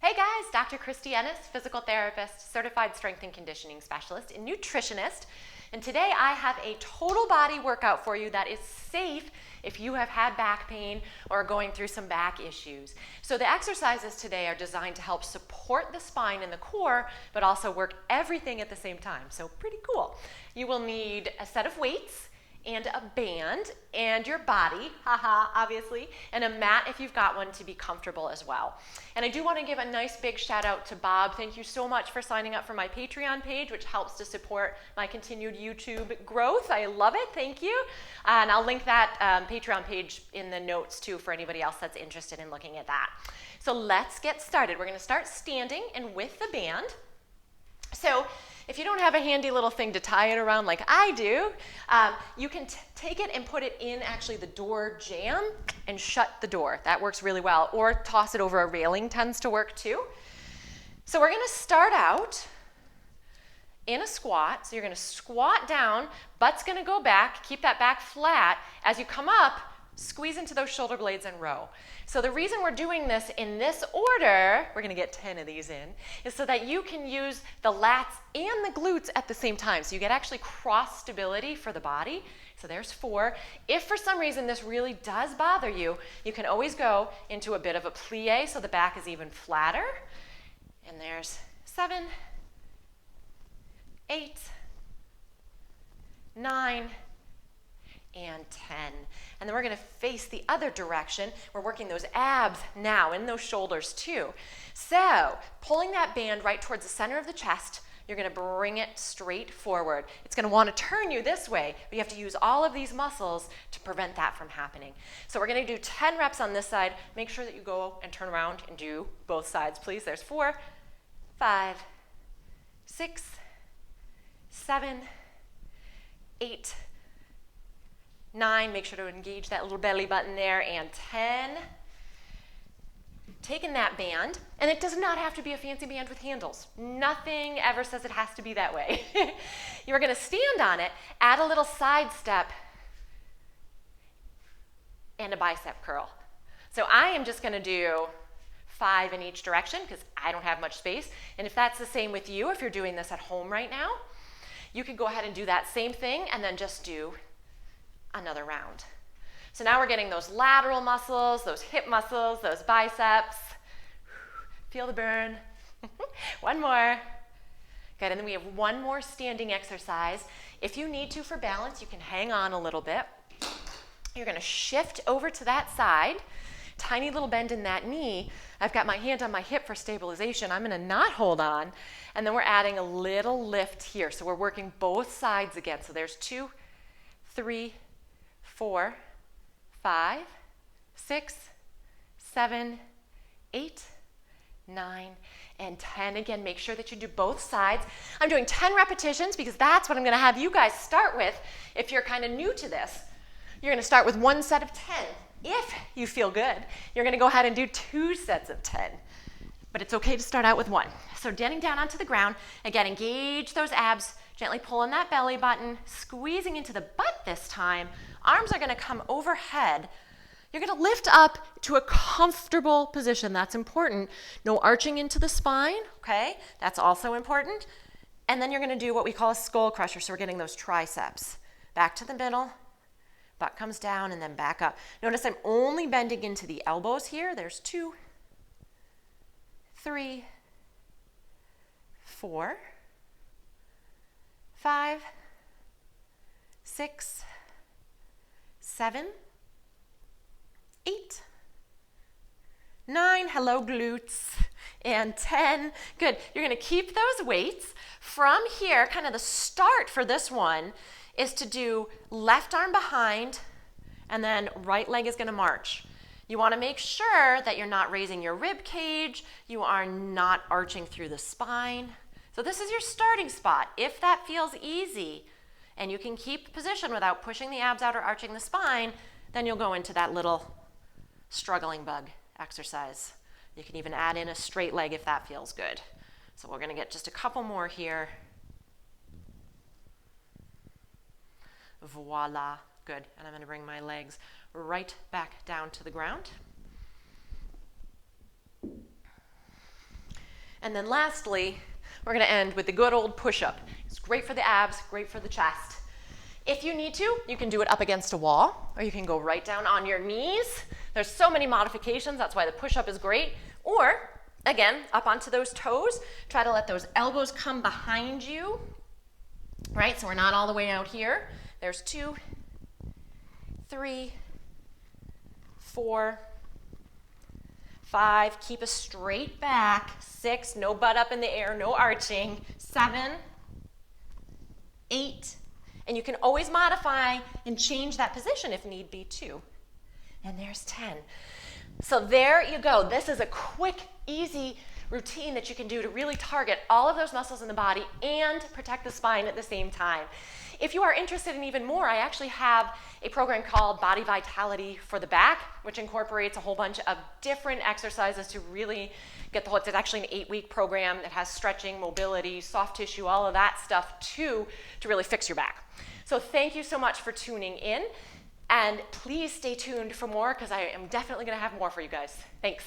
Hey guys, Dr. Kristie Ennis, physical therapist, certified strength and conditioning specialist, and nutritionist. And today I have a total body workout for you that is safe if you have had back pain or are going through some back issues. So the exercises today are designed to help support the spine and the core, but also work everything at the same time. So pretty cool. You will need a set of weights and a band and your body, obviously, and a mat if you've got one to be comfortable as well. And I do want to give a nice big shout out to Bob. Thank you so much for signing up for my Patreon page, which helps to support my continued YouTube growth. I love it, thank you. And I'll link that Patreon page in the notes too for anybody else that's interested in looking at that. So let's get started. We're going to start standing and with the band. So if you don't have a handy little thing to tie it around like I do, you can take it and put it in actually the door jamb and shut the door. That works really well. Or toss it over a railing tends to work too. So we're going to start out in a squat. So you're going to squat down, butt's going to go back, keep that back flat. As you come up, squeeze into those shoulder blades and row. So the reason we're doing this in this order, we're going to get 10 of these in, is so that you can use the lats and the glutes at the same time. So you get actually cross stability for the body. So there's 4. If for some reason this really does bother you, you can always go into a bit of a plie so the back is even flatter. And there's 7, 8, 9, and 10. And then we're going to face the other direction. We're working those abs now and those shoulders too. So pulling that band right towards the center of the chest, you're going to bring it straight forward. It's going to want to turn you this way, but you have to use all of these muscles to prevent that from happening. So we're going to do 10 reps on this side. Make sure that you go and turn around and do both sides, please. There's 4, 5, 6, 7, 8, 9, make sure to engage that little belly button there, and 10. Taking that band, and it does not have to be a fancy band with handles. Nothing ever says it has to be that way. You're going to stand on it, add a little side step, and a bicep curl. So I am just going to do 5 in each direction because I don't have much space. And if that's the same with you, if you're doing this at home right now, you could go ahead and do that same thing and then just do another round. So now we're getting those lateral muscles, those hip muscles, those biceps. Feel the burn. One more. Good, and then we have one more standing exercise. If you need to for balance, you can hang on a little bit. You're going to shift over to that side. Tiny little bend in that knee. I've got my hand on my hip for stabilization. I'm going to not hold on. And then we're adding a little lift here. So we're working both sides again. So there's 2, 3, 4, 5, 6, 7, 8, 9, and 10. Again, make sure that you do both sides. I'm doing 10 repetitions because that's what I'm going to have you guys start with if you're kind of new to this. You're going to start with one set of 10. If you feel good, you're going to go ahead and do 2 sets of 10. But it's okay to start out with 1. So getting down onto the ground, again, engage those abs, gently pulling that belly button, squeezing into the butt this time. Arms are going to come overhead. You're going to lift up to a comfortable position. That's important. No arching into the spine, okay? That's also important. And then you're going to do what we call a skull crusher. So we're getting those triceps. Back to the middle. Butt comes down and then back up. Notice I'm only bending into the elbows here. There's 2, 3, 4, 5, 6, 7, 8, 9, hello glutes, and 10. Good. You're going to keep those weights. From here, kind of the start for this one is to do left arm behind, and then right leg is going to march. You want to make sure that you're not raising your rib cage, you are not arching through the spine. So this is your starting spot. If that feels easy, and you can keep position without pushing the abs out or arching the spine, then you'll go into that little struggling bug exercise. You can even add in a straight leg if that feels good. So we're going to get just a couple more here. Voila. Good. And I'm going to bring my legs right back down to the ground. And then lastly, we're gonna end with the good old push-up. It's great for the abs, great for the chest. If you need to, you can do it up against a wall, or you can go right down on your knees. There's so many modifications, that's why the push-up is great. Or, again, up onto those toes, try to let those elbows come behind you, right? So we're not all the way out here. There's 2, 3, 4, 5, keep a straight back. 6, no butt up in the air, no arching. 7, 8, and you can always modify and change that position if need be too. And there's 10. So there you go. This is a quick, easy routine that you can do to really target all of those muscles in the body and protect the spine at the same time. If you are interested in even more, I actually have a program called Body Vitality for the Back, which incorporates a whole bunch of different exercises to really get the whole, it's actually an 8-week program that has stretching, mobility, soft tissue, all of that stuff too, to really fix your back. So thank you so much for tuning in, and please stay tuned for more because I am definitely gonna have more for you guys. Thanks.